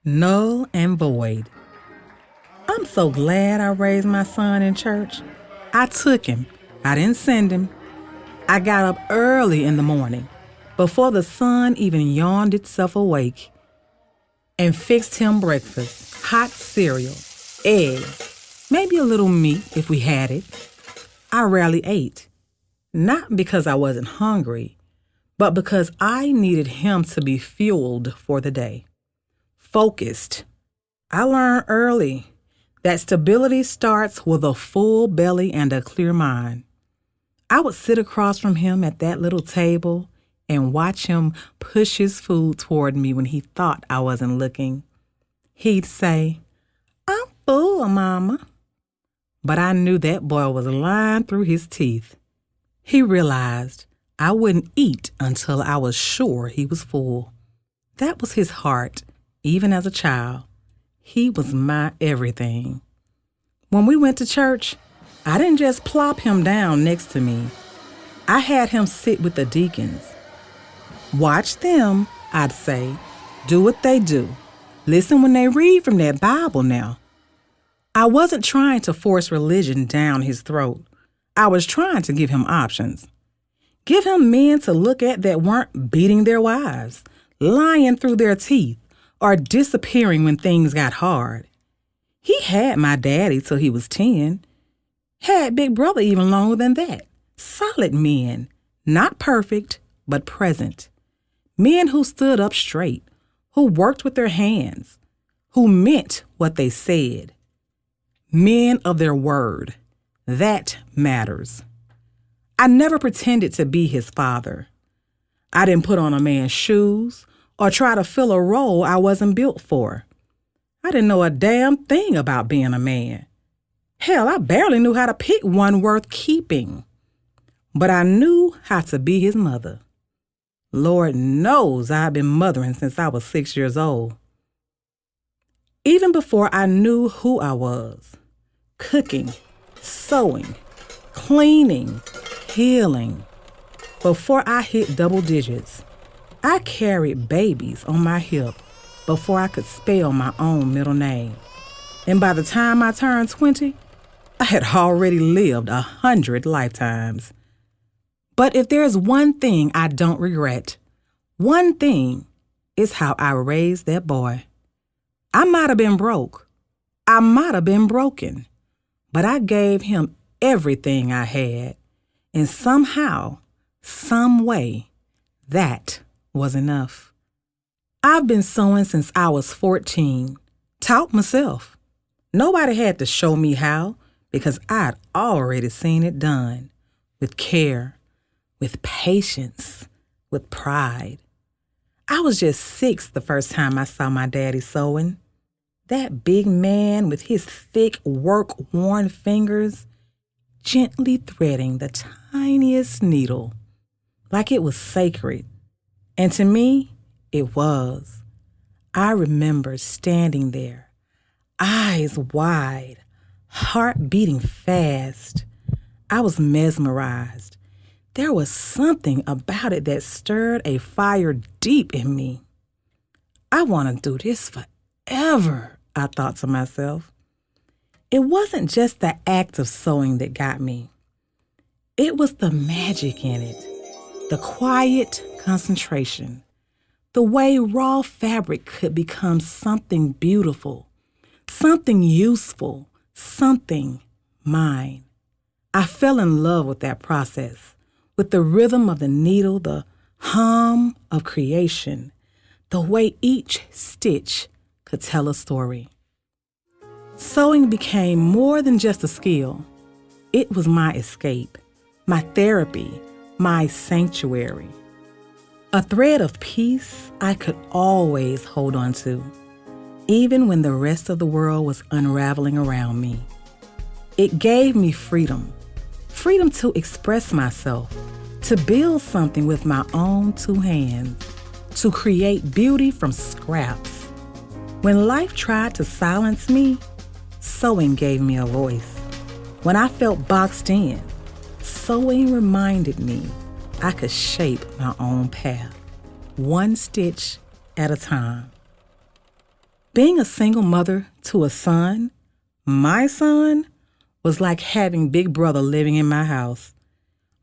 Null and void. I'm so glad I raised my son in church. I took him. I didn't send him. I got up early in the morning, before the sun even yawned itself awake, and fixed him breakfast, hot cereal, eggs, maybe a little meat if we had it. I rarely ate, not because I wasn't hungry, but because I needed him to be fueled for the day. Focused. I learned early that stability starts with a full belly and a clear mind. I would sit across from him at that little table and watch him push his food toward me when he thought I wasn't looking. He'd say, "I'm full, Mama." But I knew that boy was lying through his teeth. He realized I wouldn't eat until I was sure he was full. That was his heart, even as a child. He was my everything. When we went to church, I didn't just plop him down next to me. I had him sit with the deacons. Watch them, I'd say. Do what they do. Listen when they read from that Bible now. I wasn't trying to force religion down his throat. I was trying to give him options. Give him men to look at that weren't beating their wives, lying through their teeth, or disappearing when things got hard. He had my daddy till he was 10. Had Big Brother even longer than that. Solid men, not perfect, but present. Men who stood up straight, who worked with their hands, who meant what they said. Men of their word. That matters. I never pretended to be his father. I didn't put on a man's shoes or try to fill a role I wasn't built for. I didn't know a damn thing about being a man. Hell, I barely knew how to pick one worth keeping. But I knew how to be his mother. Lord knows I've been mothering since I was 6 years old. Even before I knew who I was. Cooking, sewing, cleaning, healing. Before I hit double digits, I carried babies on my hip before I could spell my own middle name. And by the time I turned 20, I had already lived 100 lifetimes. But if there's one thing I don't regret, one thing is how I raised that boy. I might have been broke. I might have been broken. But I gave him everything I had. And somehow, some way, that was enough. I've been sewing since I was 14. Taught myself. Nobody had to show me how because I'd already seen it done. With care, with patience, with pride. I was just 6 the first time I saw my daddy sewing. That big man with his thick, work-worn fingers gently threading the tiniest needle like it was sacred. And to me, it was. I remember standing there, eyes wide, heart beating fast. I was mesmerized. There was something about it that stirred a fire deep in me. I want to do this forever, I thought to myself. It wasn't just the act of sewing that got me. It was the magic in it, the quiet concentration, the way raw fabric could become something beautiful, something useful, something mine. I fell in love with that process, with the rhythm of the needle, the hum of creation, the way each stitch could tell a story. Sewing became more than just a skill. It was my escape, my therapy, my sanctuary. A thread of peace I could always hold on to, even when the rest of the world was unraveling around me. It gave me freedom to express myself, to build something with my own 2 hands, to create beauty from scraps. When life tried to silence me, sewing gave me a voice. When I felt boxed in, sewing reminded me I could shape my own path, one stitch at a time. Being a single mother to a son, my son, was like having Big Brother living in my house,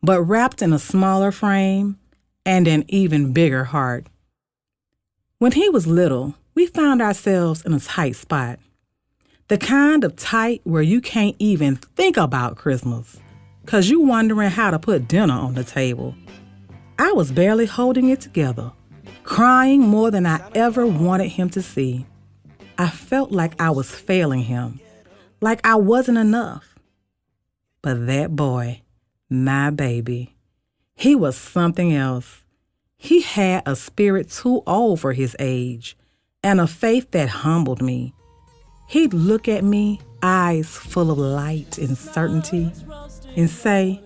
but wrapped in a smaller frame and an even bigger heart. When he was little, we found ourselves in a tight spot. The kind of tight where you can't even think about Christmas, 'cause you wondering how to put dinner on the table. I was barely holding it together, crying more than I ever wanted him to see. I felt like I was failing him, like I wasn't enough. But that boy, my baby, he was something else. He had a spirit too old for his age, and a faith that humbled me. He'd look at me, eyes full of light and certainty, and say,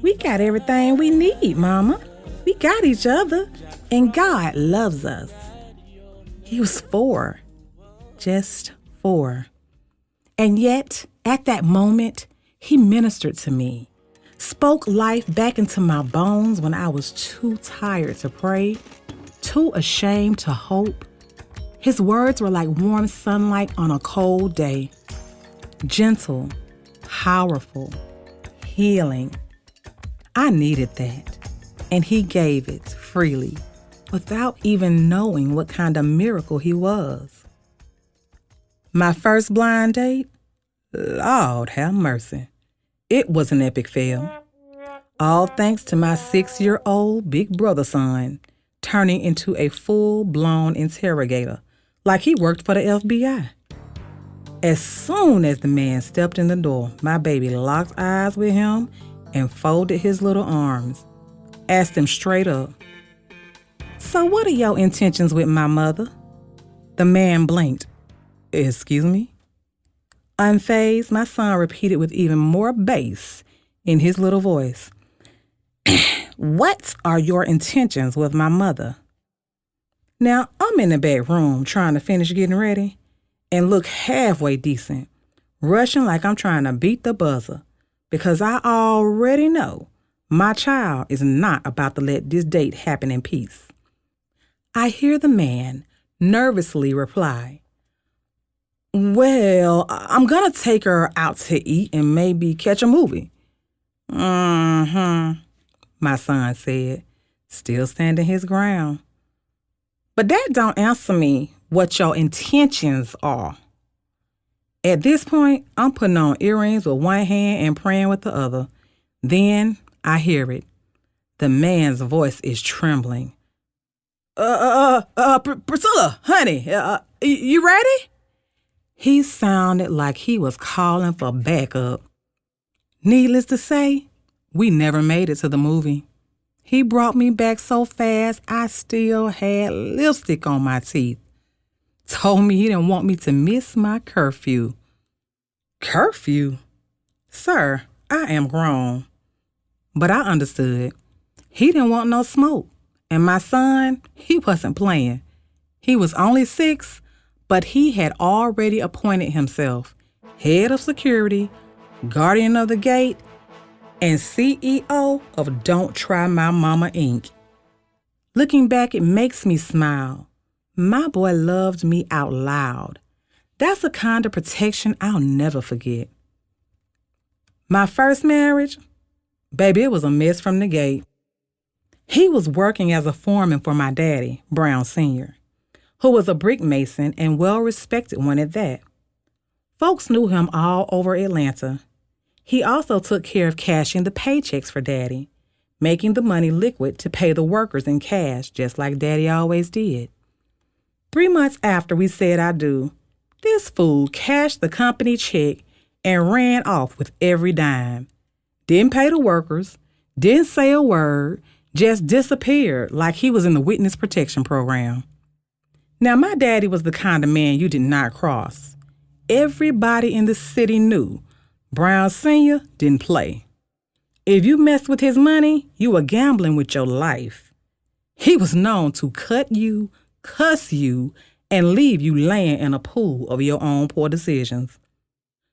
"We got everything we need, Mama. We got each other, and God loves us." He was 4, just 4. And yet, at that moment, he ministered to me, spoke life back into my bones when I was too tired to pray, too ashamed to hope. His words were like warm sunlight on a cold day, gentle, powerful, healing. I needed that, and he gave it freely, without even knowing what kind of miracle he was. My first blind date? Lord have mercy. It was an epic fail. All thanks to my 6-year-old Big Brother son turning into a full-blown interrogator, like he worked for the FBI. As soon as the man stepped in the door, my baby locked eyes with him and folded his little arms, asked him straight up, "So what are your intentions with my mother?" The man blinked. "Excuse me?" Unfazed, my son repeated with even more bass in his little voice, "What are your intentions with my mother?" Now, I'm in the back room trying to finish getting ready and look halfway decent, rushing like I'm trying to beat the buzzer, because I already know my child is not about to let this date happen in peace. I hear the man nervously reply, "Well, I'm gonna take her out to eat and maybe catch a movie." "Mm-hmm," my son said, still standing his ground. "But that don't answer me what your intentions are." At this point, I'm putting on earrings with one hand and praying with the other. Then I hear it. The man's voice is trembling. Priscilla, honey, you ready?" He sounded like he was calling for backup. Needless to say, we never made it to the movie. He brought me back so fast I still had lipstick on my teeth. Told me he didn't want me to miss my curfew. Curfew? Sir, I am grown. But I understood. He didn't want no smoke. And my son, he wasn't playing. He was only 6, but he had already appointed himself head of security, guardian of the gate, and CEO of Don't Try My Mama Inc. Looking back, it makes me smile. My boy loved me out loud. That's a kind of protection I'll never forget. My first marriage, baby, it was a mess from the gate. He was working as a foreman for my daddy, Brown Sr., who was a brick mason and well-respected one at that. Folks knew him all over Atlanta. He also took care of cashing the paychecks for Daddy, making the money liquid to pay the workers in cash, just like Daddy always did. 3 months after we said I do, this fool cashed the company check and ran off with every dime. Didn't pay the workers, didn't say a word, just disappeared like he was in the witness protection program. Now, my daddy was the kind of man you did not cross. Everybody in the city knew Brown Sr. didn't play. If you messed with his money, you were gambling with your life. He was known to cut you, cuss you, and leave you laying in a pool of your own poor decisions.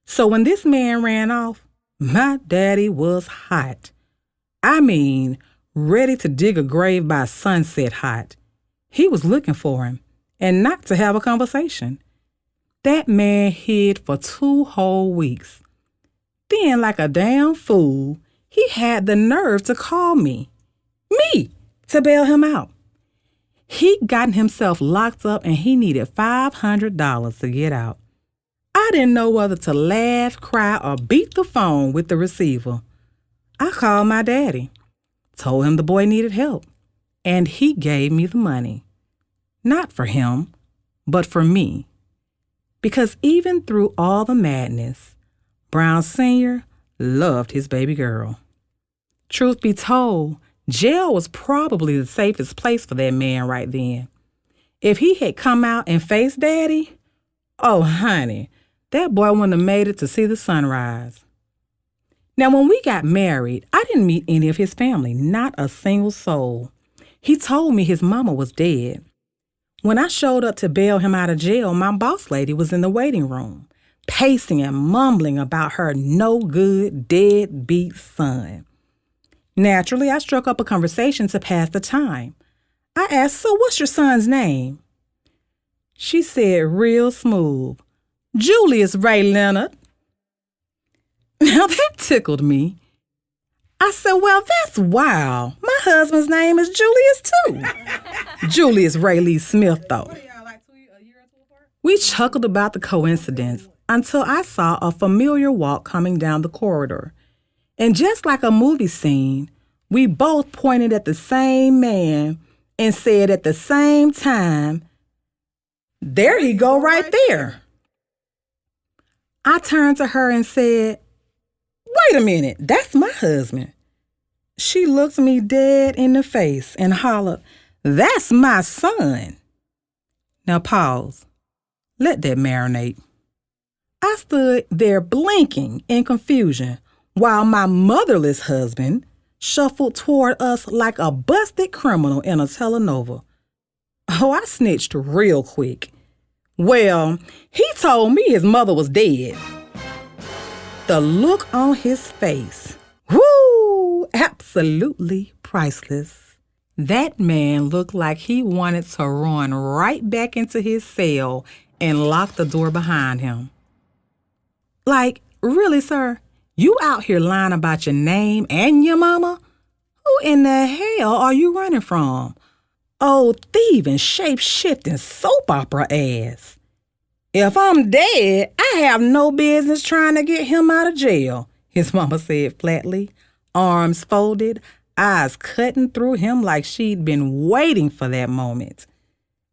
So when this man ran off, my daddy was hot. I mean, ready to dig a grave by sunset hot. He was looking for him, and not to have a conversation. That man hid for 2 whole weeks. Then, like a damn fool, he had the nerve to call me, to bail him out. He'd gotten himself locked up and he needed $500 to get out. I didn't know whether to laugh, cry, or beat the phone with the receiver. I called my daddy, told him the boy needed help, and he gave me the money. Not for him, but for me. Because even through all the madness, Brown Sr. loved his baby girl. Truth be told, jail was probably the safest place for that man right then. If he had come out and faced Daddy, oh honey, that boy wouldn't have made it to see the sunrise. Now, when we got married, I didn't meet any of his family, not a single soul. He told me his mama was dead. When I showed up to bail him out of jail, my boss lady was in the waiting room, pacing and mumbling about her no-good, deadbeat son. Naturally, I struck up a conversation to pass the time. I asked, "So what's your son's name?" She said real smooth, "Julius Ray Leonard." Now that tickled me. I said, "Well, that's wild. My husband's name is Julius too." Julius Ray Lee Smith, though. We chuckled about the coincidence until I saw a familiar walk coming down the corridor. And just like a movie scene, we both pointed at the same man and said at the same time, "There he go right there." I turned to her and said, "Wait a minute, that's my husband." She looked me dead in the face and hollered, "That's my son." Now pause. Let that marinate. I stood there blinking in confusion while my motherless husband shuffled toward us like a busted criminal in a telenova. Oh, I snitched real quick. Well, he told me his mother was dead. The look on his face, whoo, absolutely priceless. That man looked like he wanted to run right back into his cell and lock the door behind him. Like, really, sir? You out here lying about your name and your mama? Who in the hell are you running from? Old thieving, shape-shifting soap opera ass. If I'm dead, I have no business trying to get him out of jail, his mama said flatly, arms folded, eyes cutting through him like she'd been waiting for that moment.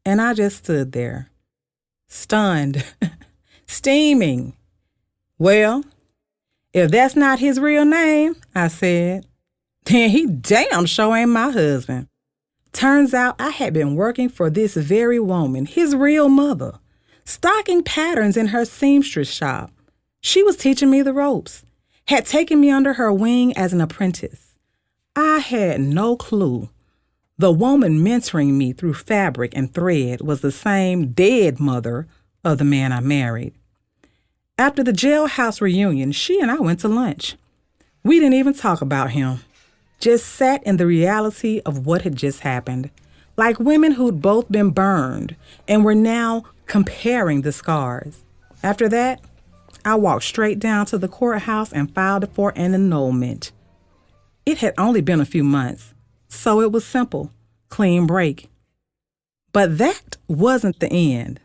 And I just stood there, stunned, steaming. "Well, if that's not his real name," I said, "then he damn sure ain't my husband." Turns out I had been working for this very woman, his real mother, stocking patterns in her seamstress shop. She was teaching me the ropes, had taken me under her wing as an apprentice. I had no clue. The woman mentoring me through fabric and thread was the same dead mother of the man I married. After the jailhouse reunion, she and I went to lunch. We didn't even talk about him. Just sat in the reality of what had just happened, like women who'd both been burned and were now comparing the scars. After that, I walked straight down to the courthouse and filed for an annulment. It had only been a few months, so it was simple, clean break. But that wasn't the end.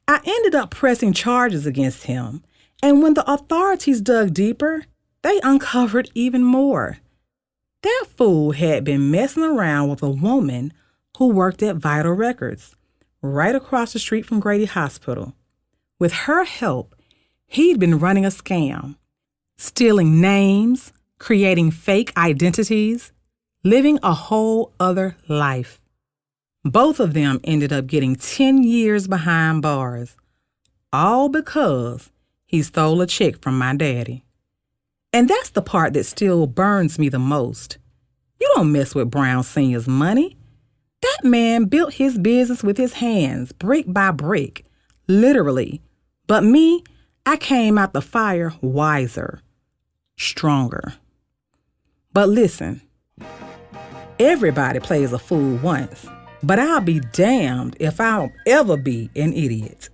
I ended up pressing charges against him, and when the authorities dug deeper, they uncovered even more. That fool had been messing around with a woman who worked at Vital Records, right across the street from Grady Hospital. With her help, he'd been running a scam, stealing names, creating fake identities, living a whole other life. Both of them ended up getting 10 years behind bars, all because he stole a check from my daddy. And that's the part that still burns me the most. You don't mess with Brown Sr.'s money. That man built his business with his hands, brick by brick, literally. But me, I came out the fire wiser, stronger. But listen, everybody plays a fool once. But I'll be damned if I'll ever be an idiot.